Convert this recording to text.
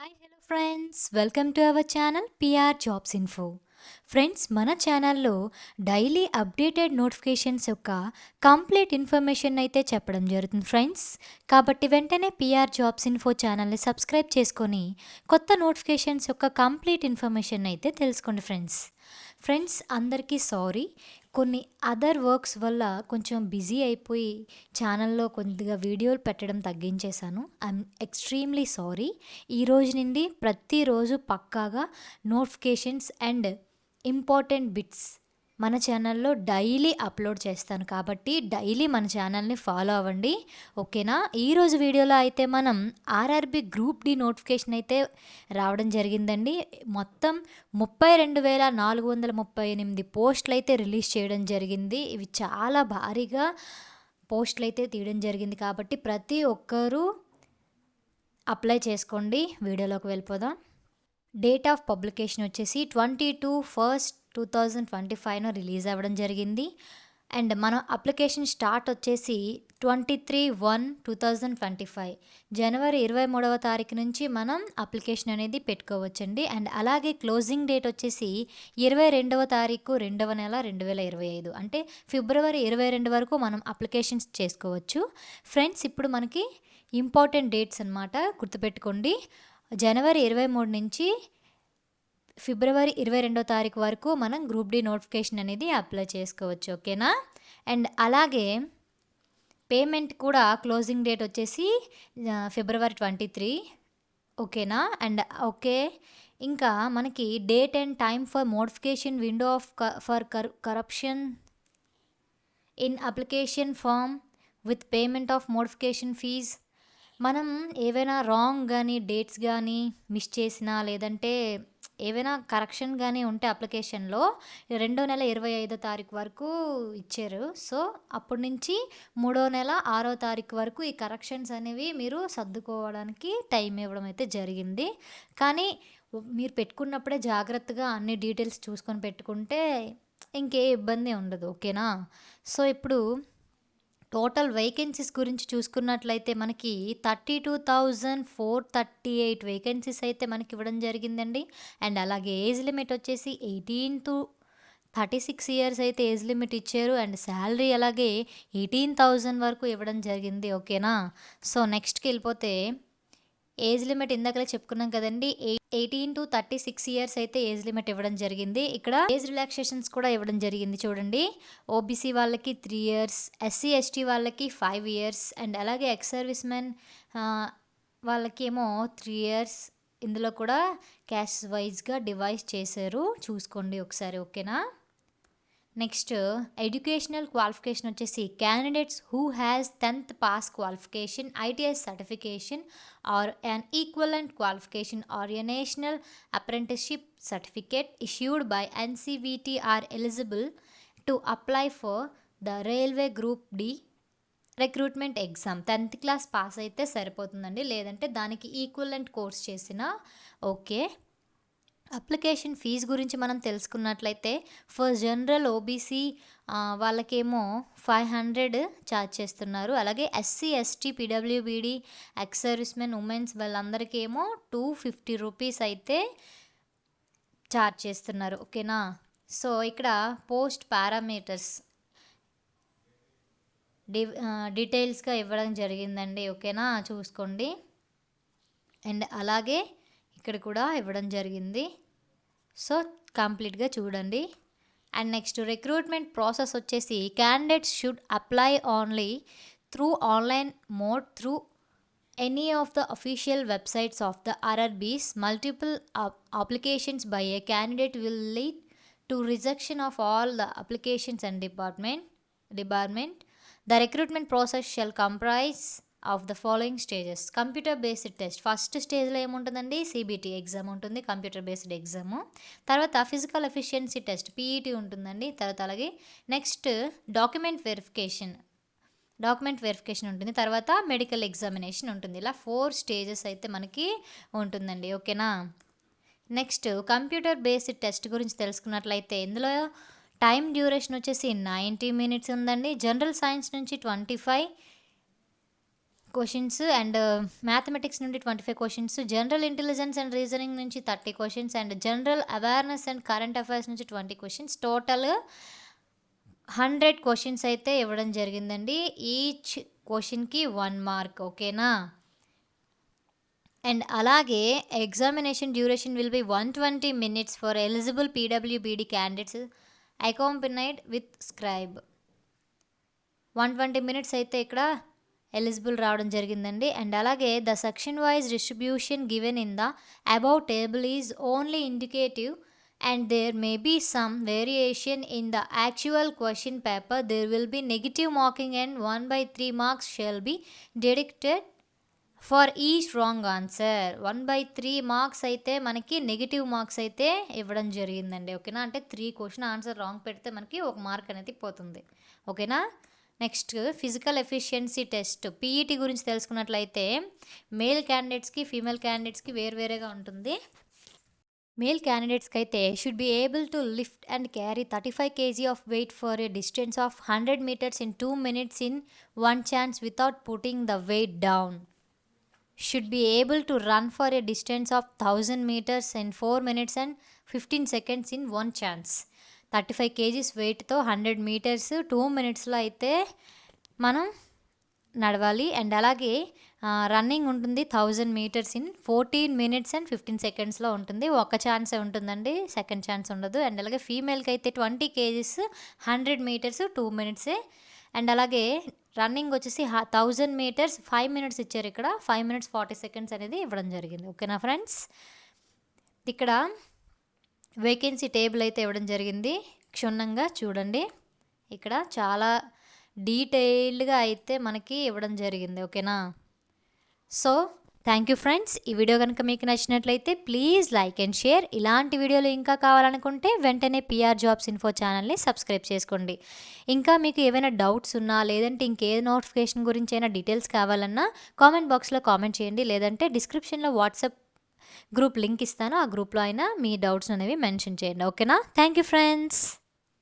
Hi hello friends, welcome to our channel PR jobs info. Friends, మన ఛానల్లో daily updated notifications యొక్క complete information అయితే చెప్పడం జరుగుతుంది ఫ్రెండ్స్. కాబట్టి వెంటనే పిఆర్ జాబ్స్ ఇన్ఫో ఛానల్ని సబ్స్క్రైబ్ చేసుకొని కొత్త నోటిఫికేషన్స్ యొక్క కంప్లీట్ ఇన్ఫర్మేషన్ అయితే తెలుసుకోండి ఫ్రెండ్స్. ఫ్రెండ్స్, అందరికీ సారీ, కొన్ని అదర్ వర్క్స్ వల్ల కొంచెం బిజీ అయిపోయి ఛానల్లో కొద్దిగా వీడియోలు పెట్టడం తగ్గించేశాను. I'm extremely sorry. ఈరోజు నుండి ప్రతిరోజు పక్కాగా నోటిఫికేషన్స్ అండ్ ఇంపార్టెంట్ బిట్స్ మన ఛానల్లో డైలీ అప్లోడ్ చేస్తాను. కాబట్టి డైలీ మన ఛానల్ని ఫాలో అవ్వండి, ఓకేనా. ఈరోజు వీడియోలో అయితే మనం ఆర్ఆర్బి గ్రూప్ డి నోటిఫికేషన్ అయితే రావడం జరిగిందండి. మొత్తం 32,438 పోస్టులు అయితే రిలీజ్ చేయడం జరిగింది. ఇవి చాలా భారీగా పోస్టులు అయితే తీయడం జరిగింది. కాబట్టి ప్రతి ఒక్కరూ అప్లై చేసుకోండి. వీడియోలోకి వెళ్ళిపోదాం. డేట్ ఆఫ్ పబ్లికేషన్ వచ్చేసి 22/1/2025 రిలీజ్ అవ్వడం జరిగింది. అండ్ మన అప్లికేషన్ స్టార్ట్ వచ్చేసి 23/1/2025 జనవరి 23వ తారీఖు నుంచి మనం అప్లికేషన్ అనేది పెట్టుకోవచ్చండి. అండ్ అలాగే క్లోజింగ్ డేట్ వచ్చేసి 22వ తారీఖు 2వ నెల 2025, అంటే ఫిబ్రవరి 22 వరకు మనం అప్లికేషన్స్ చేసుకోవచ్చు. ఫ్రెండ్స్, ఇప్పుడు మనకి ఇంపార్టెంట్ డేట్స్ అన్నమాట, గుర్తుపెట్టుకోండి. జనవరి 23 నుంచి ఫిబ్రవరి 22వ తారీఖు వరకు మనం గ్రూప్ డి నోటిఫికేషన్ అనేది అప్లై చేసుకోవచ్చు, ఓకేనా. అండ్ అలాగే పేమెంట్ కూడా క్లోజింగ్ డేట్ వచ్చేసి ఫిబ్రవరి 23, ఓకేనా. అండ్ ఓకే, ఇంకా మనకి date and time for modification window of for correction in application form with payment of modification fees. మనం ఏవైనా రాంగ్ కానీ డేట్స్ కానీ మిస్ చేసినా, లేదంటే ఏవైనా కరెక్షన్ కానీ ఉంటే అప్లికేషన్లో 2వ నెల 25వ తారీఖు వరకు ఇచ్చారు. సో అప్పటి నుంచి 3వ నెల 6వ తారీఖు వరకు ఈ కరెక్షన్స్ అనేవి మీరు సర్దుకోవడానికి టైం ఇవ్వడం అయితే జరిగింది. కానీ మీరు పెట్టుకున్నప్పుడే జాగ్రత్తగా అన్ని డీటెయిల్స్ చూసుకొని పెట్టుకుంటే ఇంకే ఇబ్బంది ఉండదు, ఓకేనా. సో ఇప్పుడు టోటల్ వేకెన్సీస్ గురించి చూసుకున్నట్లయితే మనకి 32,438 వేకెన్సీస్ అయితే మనకి ఇవ్వడం జరిగిందండి. అండ్ అలాగే ఏజ్ లిమిట్ వచ్చేసి 18 to 36 ఇయర్స్ అయితే ఏజ్ లిమిట్ ఇచ్చారు. అండ్ శాలరీ అలాగే 18,000 వరకు ఇవ్వడం జరిగింది, ఓకేనా. సో నెక్స్ట్కి వెళ్ళిపోతే ఏజ్ లిమిట్ ఇందాకలే చెప్పుకున్నాం కదండి, 18 to 36 ఇయర్స్ అయితే ఏజ్ లిమిట్ ఇవ్వడం జరిగింది. ఇక్కడ ఏజ్ రిలాక్సేషన్స్ కూడా ఇవ్వడం జరిగింది చూడండి. ఓబీసీ వాళ్ళకి 3 ఇయర్స్, ఎస్సీ ఎస్టీ వాళ్ళకి 5 ఇయర్స్, అండ్ అలాగే ఎక్స్ సర్వీస్ మెన్ వాళ్ళకి ఏమో 3 ఇయర్స్. ఇందులో కూడా క్యాస్ట్ వైజ్గా డివైడ్ చేశారు, చూసుకోండి ఒకసారి, ఓకేనా. నెక్స్ట్ ఎడ్యుకేషనల్ క్వాలిఫికేషన్ వచ్చేసి candidates who has 10th pass qualification, ITS certification or an equivalent qualification or a national apprenticeship certificate issued by NCVT are eligible to apply for the railway group D recruitment exam. 10th class pass అయితే సరిపోతుందండి, లేదంటే దానికి equivalent course చేసినా okay. Application fee గురించి మనం తెలుసుకున్నట్లయితే for general OBC వాళ్ళకేమో 500 charge చేస్తున్నారు. అలాగే SC ST PWBD ex servicemen women's వాళ్ళందరికీ ఏమో 250 రూపీస్ అయితే ఛార్జ్ చేస్తున్నారు, ఓకేనా. సో ఇక్కడ పోస్ట్ పారామీటర్స్ డీటెయిల్స్గా ఇవ్వడం జరిగిందండి, ఓకేనా, చూసుకోండి. అండ్ అలాగే ఇక్కడ కూడా ఇవ్వడం జరిగింది, సో కంప్లీట్గా చూడండి. అండ్ నెక్స్ట్ రిక్రూట్మెంట్ ప్రాసెస్ వచ్చేసి candidates should apply only through online mode through any of the official websites of the RRBs. Multiple applications by a candidate will lead to rejection of all the applications and department. The recruitment process shall comprise of the following stages. Computer based test first స్టేజ్లో ఏముంటుందండి, CBT exam ఉంటుంది, computer based exam. తర్వాత physical efficiency test PET ఉంటుందండి. తర్వాత అలాగే next document verification ఉంటుంది. తర్వాత medical examination ఉంటుంది. ఇలా 4 స్టేజెస్ అయితే మనకి ఉంటుందండి, ఓకేనా. నెక్స్ట్ కంప్యూటర్ బేస్డ్ టెస్ట్ గురించి తెలుసుకున్నట్లయితే ఇందులో టైం డ్యూరేషన్ వచ్చేసి 90 minutes ఉందండి. జనరల్ సైన్స్ నుంచి 25, క్వెషన్స్ అండ్ మ్యాథమెటిక్స్ నుండి 25 questions, general intelligence and reasoning నుంచి 30 questions and general awareness and current affairs నుంచి 20 క్వెషన్స్. టోటల్‌గా 100 క్వెషన్స్ అయితే ఇవ్వడం జరిగిందండి. ఈచ్ క్వెషన్‌కి 1 మార్క్. ఓకేనా? అండ్ అలాగే examination duration will be 120 minutes for eligible పీడబ్ల్యూబీడీ candidates accompanied with scribe. 120 minutes అయితే ఇక్కడ ఎలిజిబుల్ రావడం జరిగిందండి. అండ్ అలాగే the section wise distribution given in the above table is only indicative and there may be some variation in the actual question paper. There will be negative marking and 1/3 marks shall be deducted for each wrong answer. 1/3 marks అయితే మనకి negative marks అయితే ఇవ్వడం జరిగిందండి. ఓకేనా? అంటే 3 question answer wrong పెడితే మనకి 1 mark అనేది పోతుంది. ఓకేనా? Next physical efficiency test PET గురించి తెలుసుకున్నట్లయితే మేల్ క్యాండిడేట్స్కి ఫీమేల్ క్యాండిడేట్స్కి వేరువేరేగా ఉంటుంది. మేల్ క్యాండిడేట్స్కి అయితే should be able to lift and carry 35 kg of weight for a distance of 100 meters in 2 minutes in one chance without putting the weight down. Should be able to run for a distance of 1000 meters in 4 minutes and 15 seconds in one chance. 35 kgs వెయిట్తో 100 meters 2 minutesలో అయితే మనం నడవాలి. And అలాగే running ఉంటుంది 1000 meters in 14 minutes and 15 secondsలో ఉంటుంది. ఒక ఛాన్సే ఉంటుందండి, second chance ఉండదు. అండ్ అలాగే ఫీమేల్కి అయితే 20 kgs 100 meters 2 minutes. అండ్ అలాగే రన్నింగ్ వచ్చేసి 1000 meters 5 minutes ఇచ్చారు. ఇక్కడ 5 minutes 40 seconds అనేది ఇవ్వడం జరిగింది. ఓకేనా ఫ్రెండ్స్? ఇక్కడ వేకెన్సీ టేబుల్ అయితే ఇవ్వడం జరిగింది. క్షుణ్ణంగా చూడండి. ఇక్కడ చాలా డీటెయిల్డ్గా అయితే మనకి ఇవ్వడం జరిగింది. ఓకేనా? So thank you friends. ఈ వీడియో కనుక మీకు నచ్చినట్లయితే ప్లీజ్ లైక్ అండ్ షేర్. ఇలాంటి వీడియోలు ఇంకా కావాలనుకుంటే వెంటనే పిఆర్ జాబ్స్ ఇన్ఫో ఛానల్ని సబ్స్క్రైబ్ చేసుకోండి. ఇంకా మీకు ఏమైనా డౌట్స్ ఉన్నా లేదంటే ఇంకే నోటిఫికేషన్ గురించి అయినా డీటెయిల్స్ కావాలన్నా కామెంట్ బాక్స్లో కామెంట్ చేయండి. లేదంటే డిస్క్రిప్షన్లో వాట్సాప్ గ్రూప్ లింక్ ఇస్తాను. ఆ గ్రూప్లో అయినా మీ డౌట్స్ అనేవి మెన్షన్ చేయండి. ఓకేనా? Thank you friends.